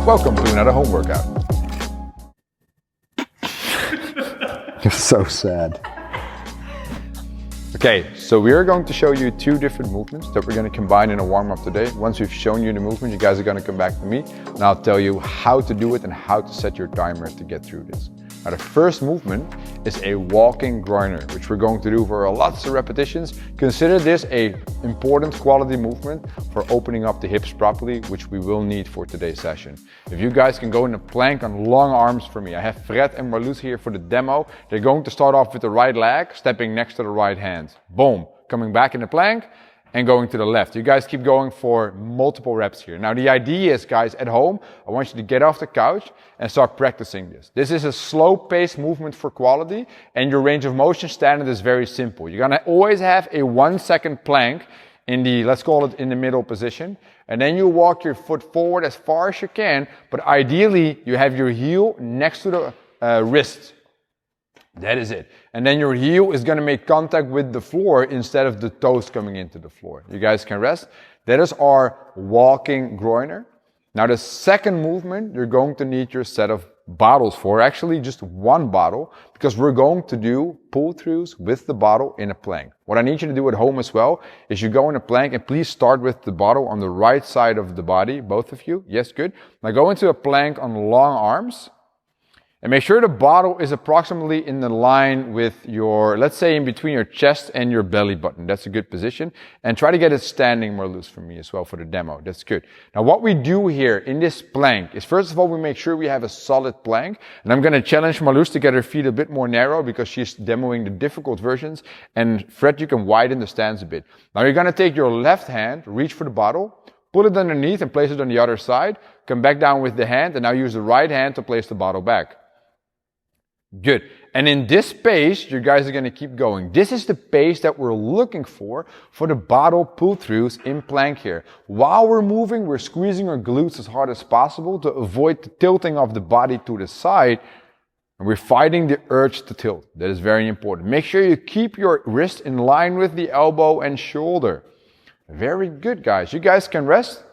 Welcome to another home workout. You're so sad. Okay, so we are going to show you two different movements that we're going to combine in a warm-up today. Once we've shown you the movement, you guys are going to come back to me and I'll tell you how to do it and how to set your timer to get through this. Now the first movement is a walking groiner, which we're going to do for lots of repetitions. Consider this an important quality movement for opening up the hips properly, which we will need for today's session. If you guys can go in a plank on long arms for me. I have Fred and Marloes here for the demo. They're going to start off with the right leg, stepping next to the right hand. Boom, coming back in the plank and going to the left. You guys keep going for multiple reps here. Now the idea is, guys, at home, I want you to get off the couch and start practicing this. This is a slow paced movement for quality, and your range of motion standard is very simple. You're gonna always have a 1 second plank in the, let's call it in the middle position, and then you walk your foot forward as far as you can, but ideally you have your heel next to the wrist. That is it. And then your heel is going to make contact with the floor instead of the toes coming into the floor. You guys can rest. That is our walking groiner. Now the second movement, you're going to need your set of bottles for, actually just one bottle, because we're going to do pull-throughs with the bottle in a plank. What I need you to do at home as well is you go in a plank, and please start with the bottle on the right side of the body, both of you. Yes, good. Now go into a plank on long arms. And make sure the bottle is approximately in the line with your, let's say in between your chest and your belly button. That's a good position. And try to get it standing more loose for me as well for the demo. That's good. Now what we do here in this plank is, first of all, we make sure we have a solid plank. And I'm going to challenge Marloes to get her feet a bit more narrow because she's demoing the difficult versions. And Fred, you can widen the stance a bit. Now you're going to take your left hand, reach for the bottle, pull it underneath and place it on the other side. Come back down with the hand and now use the right hand to place the bottle back. Good. And in this pace, you guys are going to keep going. This is the pace that we're looking for the bottle pull-throughs in plank here. While we're moving, we're squeezing our glutes as hard as possible to avoid the tilting of the body to the side. And we're fighting the urge to tilt. That is very important. Make sure you keep your wrist in line with the elbow and shoulder. Very good, guys. You guys can rest.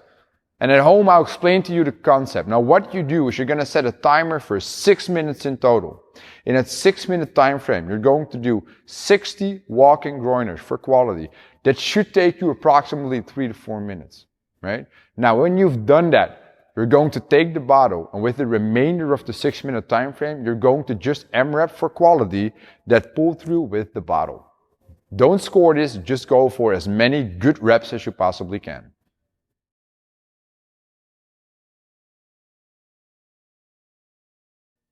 And at home, I'll explain to you the concept. Now, what you do is you're going to set a timer for 6 minutes in total. In that 6 minute time frame, you're going to do 60 walking groiners for quality. That should take you approximately 3 to 4 minutes, right? Now, when you've done that, you're going to take the bottle, and with the remainder of the 6 minute time frame, you're going to just AMRAP for quality that pull through with the bottle. Don't score this, just go for as many good reps as you possibly can.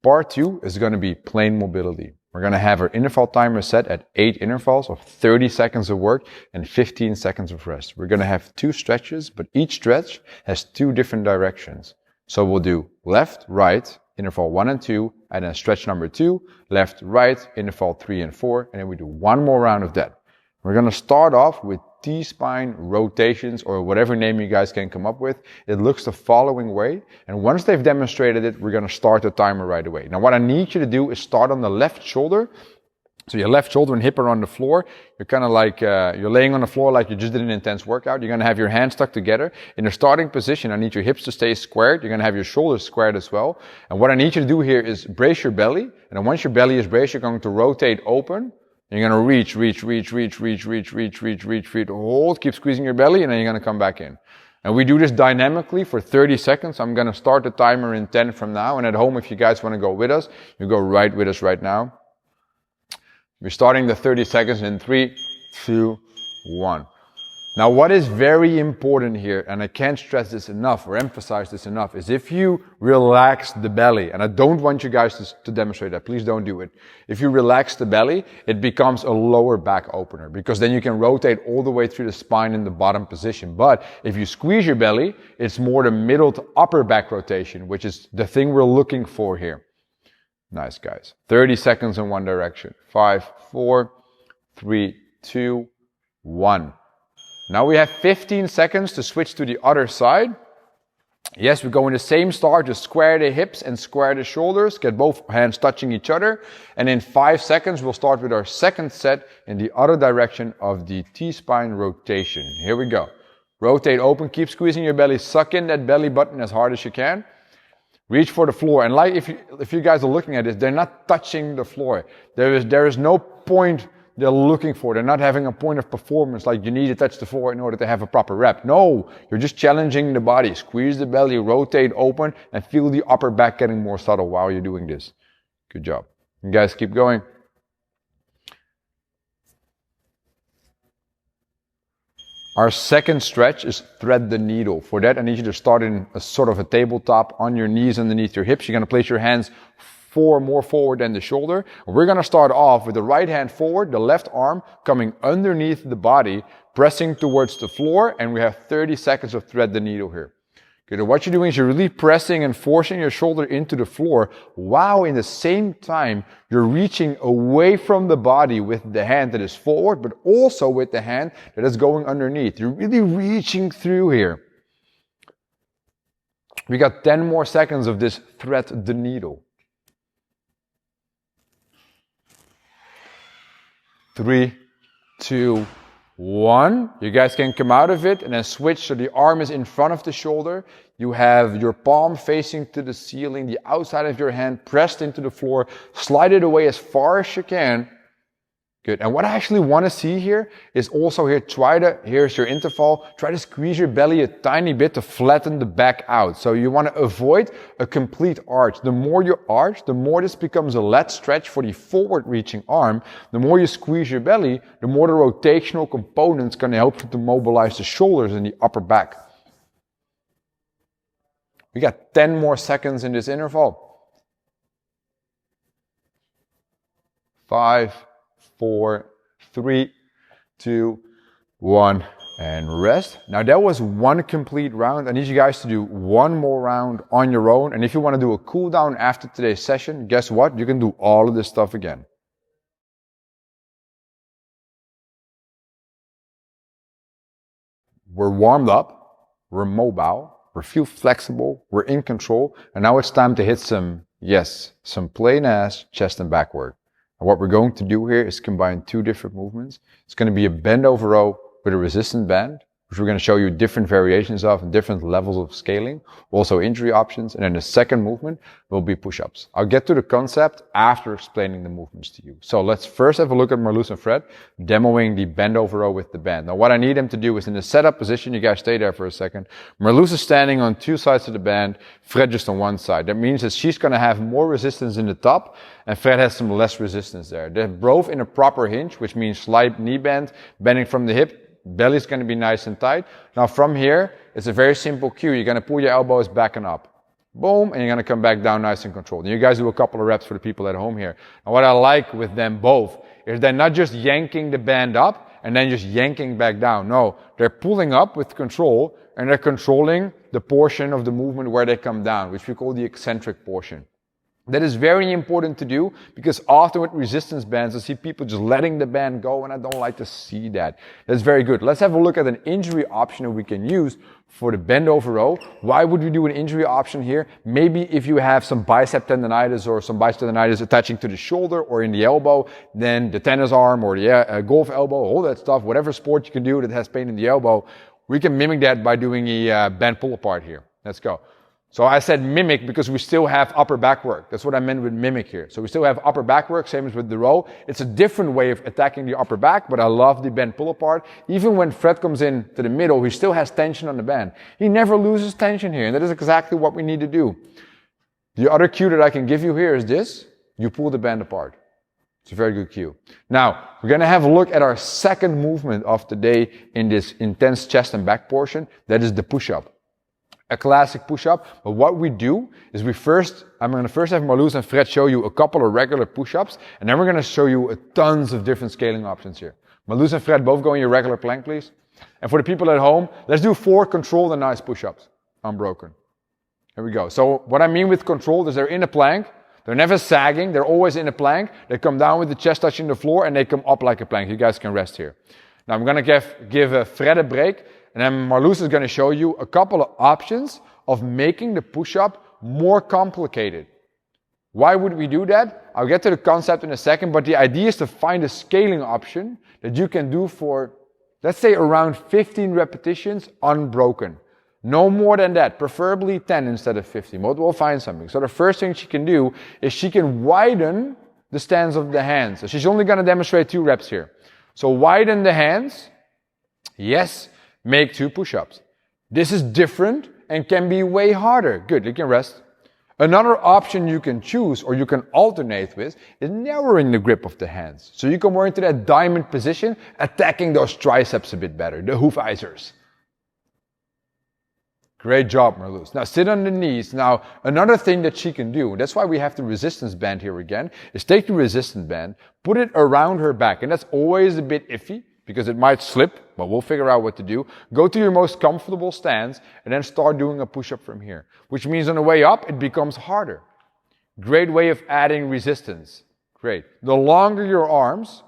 Part 2 is going to be plain mobility. We're going to have our interval timer set at 8 intervals of 30 seconds of work and 15 seconds of rest. We're going to have 2 stretches, but each stretch has 2 different directions. So we'll do left, right, interval 1 and 2, and then stretch number 2, left, right, interval 3 and 4, and then we do one more round of that. We're going to start off with T-spine rotations, or whatever name you guys can come up with. It looks the following way, and once they've demonstrated it, we're going to start the timer right away. Now what I need you to do is start on the left shoulder. So your left shoulder and hip are on the floor. You're kind of like, you're laying on the floor like you just did an intense workout. You're going to have your hands stuck together. In the starting position, I need your hips to stay squared. You're going to have your shoulders squared as well. And what I need you to do here is brace your belly. And then once your belly is braced, you're going to rotate open. You're going to reach, hold, keep squeezing your belly, and then you're going to come back in. And we do this dynamically for 30 seconds. I'm going to start the timer in 10 from now. And at home, if you guys want to go with us, you go right with us right now. We're starting the 30 seconds in 3, 2, 1. Now, what is very important here, and I can't stress this enough or emphasize this enough, is if you relax the belly, and I don't want you guys to demonstrate that, please don't do it. If you relax the belly, it becomes a lower back opener, because then you can rotate all the way through the spine in the bottom position. But if you squeeze your belly, it's more the middle to upper back rotation, which is the thing we're looking for here. Nice, guys. 30 seconds in one direction. 5, 4, 3, 2, 1. Now we have 15 seconds to switch to the other side. Yes, we go in the same start, just square the hips and square the shoulders, get both hands touching each other. And in 5 seconds, we'll start with our second set in the other direction of the T-spine rotation. Here we go. Rotate open, keep squeezing your belly, suck in that belly button as hard as you can. Reach for the floor. And like if you guys are looking at this, they're not touching the floor. There is no point they're looking for. They're not having a point of performance like you need to touch the floor in order to have a proper rep. No, you're just challenging the body. Squeeze the belly, rotate open, and feel the upper back getting more subtle while you're doing this. Good job. You guys keep going. Our second stretch is thread the needle. For that, I need you to start in a sort of a tabletop on your knees underneath your hips. You're going to place your hands more forward than the shoulder. We're going to start off with the right hand forward, the left arm coming underneath the body, pressing towards the floor, and we have 30 seconds of thread the needle here. Okay, what you're doing is you're really pressing and forcing your shoulder into the floor, while in the same time you're reaching away from the body with the hand that is forward, but also with the hand that is going underneath. You're really reaching through here. We got 10 more seconds of this thread the needle. 3, 2, 1. You guys can come out of it and then switch so the arm is in front of the shoulder. You have your palm facing to the ceiling, the outside of your hand pressed into the floor. Slide it away as far as you can. Good. And what I actually want to see here is also here, here's your interval, try to squeeze your belly a tiny bit to flatten the back out. So you want to avoid a complete arch. The more you arch, the more this becomes a lat stretch for the forward reaching arm. The more you squeeze your belly, the more the rotational components can help you to mobilize the shoulders and the upper back. We got 10 more seconds in this interval. 5, 4, 3, 2, 1, and rest. Now that was one complete round. I need you guys to do one more round on your own. And if you want to do a cool down after today's session, guess what? You can do all of this stuff again. We're warmed up, we're mobile, we feel flexible, we're in control, and now it's time to hit some plain ass chest and back work. And what we're going to do here is combine two different movements. It's going to be a bend over row with a resistant band, which we're going to show you different variations of and different levels of scaling, also injury options. And then the second movement will be push-ups. I'll get to the concept after explaining the movements to you. So let's first have a look at Marloes and Fred demoing the bend over row with the band. Now what I need them to do is in the setup position, you guys stay there for a second. Marloes is standing on two sides of the band, Fred just on one side. That means that she's going to have more resistance in the top and Fred has some less resistance there. They're both in a proper hinge, which means slight knee bend, bending from the hip. Belly's going to be nice and tight. Now from here, it's a very simple cue. You're going to pull your elbows back and up. Boom, and you're going to come back down nice and controlled. And you guys do a couple of reps for the people at home here. And what I like with them both is they're not just yanking the band up and then just yanking back down. No, they're pulling up with control and they're controlling the portion of the movement where they come down, which we call the eccentric portion. That is very important to do because often with resistance bands, I see people just letting the band go and I don't like to see that. That's very good. Let's have a look at an injury option that we can use for the bend over row. Why would we do an injury option here? Maybe if you have some bicep tendonitis or some bicep tendonitis attaching to the shoulder or in the elbow, then the tennis arm or the golf elbow, all that stuff, whatever sport you can do that has pain in the elbow, we can mimic that by doing a band pull apart here. Let's go. So I said mimic because we still have upper back work. That's what I meant with mimic here. So we still have upper back work, same as with the row. It's a different way of attacking the upper back, but I love the bend pull apart. Even when Fred comes in to the middle, he still has tension on the band. He never loses tension here, and that is exactly what we need to do. The other cue that I can give you here is this. You pull the band apart. It's a very good cue. Now, we're going to have a look at our second movement of the day in this intense chest and back portion. That is the push-up. A classic push-up, but what we do is I'm going to first have Marloes and Fred show you a couple of regular push-ups, and then we're going to show you tons of different scaling options here. Marloes and Fred both go in your regular plank, please. And for the people at home, let's do 4 controlled and nice push-ups. Unbroken. Here we go. So what I mean with controlled is they're in a plank, they're never sagging, they're always in a plank, they come down with the chest touching the floor, and they come up like a plank. You guys can rest here. Now I'm going to give Fred a break. And then Marloes is going to show you a couple of options of making the push-up more complicated. Why would we do that? I'll get to the concept in a second, but the idea is to find a scaling option that you can do for, let's say, around 15 repetitions unbroken. No more than that, preferably 10 instead of 15, but we'll find something. So the first thing she can do is she can widen the stance of the hands. So she's only going to demonstrate 2 reps here. So widen the hands. Yes, make 2 push-ups. This is different and can be way harder. Good, you can rest. Another option you can choose or you can alternate with is narrowing the grip of the hands. So you come more into that diamond position, attacking those triceps a bit better, the hoofijzers. Great job, Marloes. Now sit on the knees. Now another thing that she can do, that's why we have the resistance band here again, is take the resistance band, put it around her back. And that's always a bit iffy because it might slip, but we'll figure out what to do. Go to your most comfortable stance and then start doing a push-up from here. Which means on the way up, it becomes harder. Great way of adding resistance. Great. The longer your arms,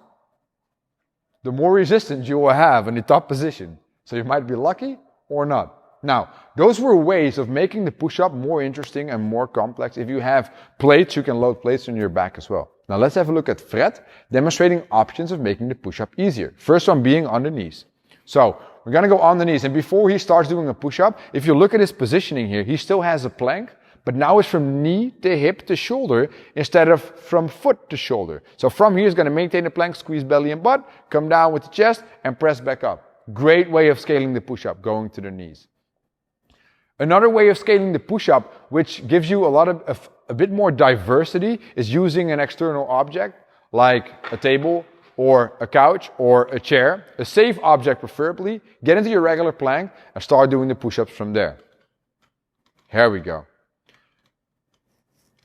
the more resistance you will have in the top position. So you might be lucky or not. Now, those were ways of making the push-up more interesting and more complex. If you have plates, you can load plates on your back as well. Now let's have a look at Fred, demonstrating options of making the push-up easier. First one being on the knees. So we're going to go on the knees. And before he starts doing a push-up, if you look at his positioning here, he still has a plank, but now it's from knee to hip to shoulder instead of from foot to shoulder. So from here, he's going to maintain the plank, squeeze belly and butt, come down with the chest and press back up. Great way of scaling the push-up, going to the knees. Another way of scaling the push-up, which gives you a bit more diversity, is using an external object, like a table or a couch or a chair, a safe object preferably. Get into your regular plank and start doing the push-ups from there. Here we go.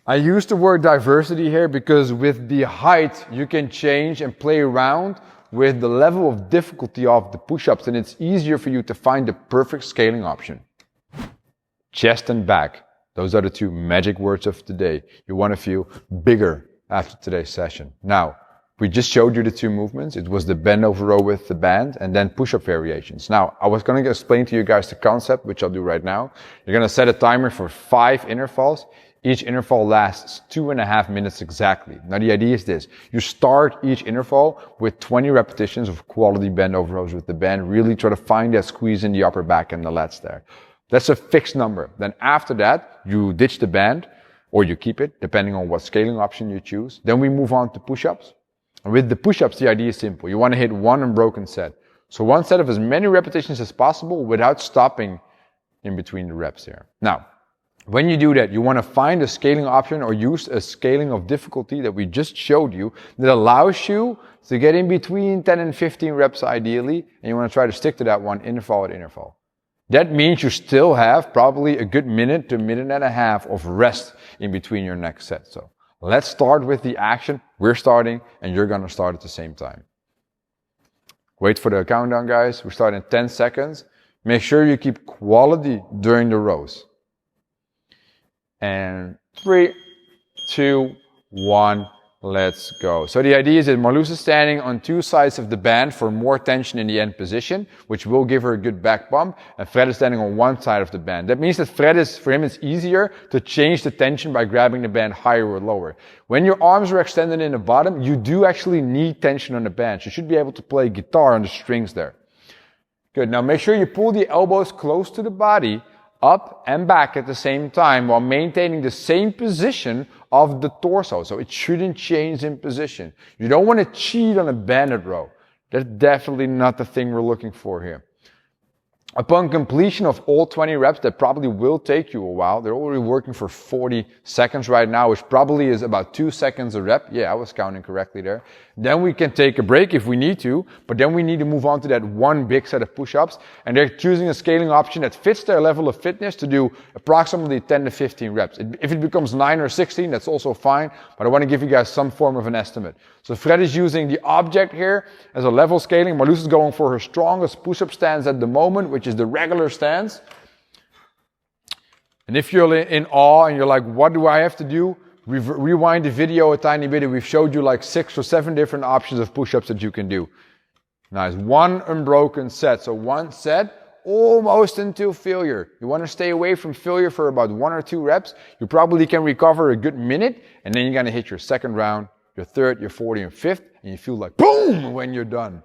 I use the word diversity here because with the height, you can change and play around with the level of difficulty of the push-ups, and it's easier for you to find the perfect scaling option. Chest and back. Those are the 2 magic words of today. You want to feel bigger after today's session. Now, we just showed you the 2 movements. It was the bend over row with the band and then push-up variations. Now, I was going to explain to you guys the concept, which I'll do right now. You're going to set a timer for 5 intervals. Each interval lasts 2.5 minutes exactly. Now, the idea is this. You start each interval with 20 repetitions of quality bend over rows with the band. Really try to find that squeeze in the upper back and the lats there. That's a fixed number. Then after that, you ditch the band or you keep it, depending on what scaling option you choose. Then we move on to push-ups. And with the push-ups, the idea is simple. You want to hit 1 unbroken set. So 1 set of as many repetitions as possible without stopping in between the reps here. Now, when you do that, you want to find a scaling option or use a scaling of difficulty that we just showed you that allows you to get in between 10 and 15 reps ideally. And you want to try to stick to that one interval at interval. That means you still have probably a good minute to minute and a half of rest in between your next set. So let's start with the action. We're starting and you're going to start at the same time. Wait for the countdown, guys. We're starting in 10 seconds. Make sure you keep quality during the rows. And 3, 2, 1. Let's go. So the idea is that Marloes is standing on 2 sides of the band for more tension in the end position, which will give her a good back bump. And Fred is standing on 1 side of the band. That means that for him, it's easier to change the tension by grabbing the band higher or lower. When your arms are extended in the bottom, you do actually need tension on the band. You should be able to play guitar on the strings there. Good. Now make sure you pull the elbows close to the body, up and back at the same time while maintaining the same position of the torso. So it shouldn't change in position. You don't want to cheat on a banded row. That's definitely not the thing we're looking for here. Upon completion of all 20 reps, that probably will take you a while. They're already working for 40 seconds right now, which probably is about 2 seconds a rep. Yeah, I was counting correctly there. Then we can take a break if we need to, but then we need to move on to that 1 big set of push-ups. And they're choosing a scaling option that fits their level of fitness to do approximately 10 to 15 reps. If it becomes 9 or 16, that's also fine, but I want to give you guys some form of an estimate. So Fred is using the object here as a level scaling. Marloes is going for her strongest push-up stance at the moment, which is the regular stance. And if you're in awe and you're like, what do I have to do? Rewind the video a tiny bit and we've showed you like 6 or 7 different options of push-ups that you can do. Nice. 1 unbroken set. So 1 set almost until failure. You want to stay away from failure for about 1 or 2 reps. You probably can recover a good minute and then you're going to hit your second round, your third, your fourth, and your fifth, and you feel like boom when you're done.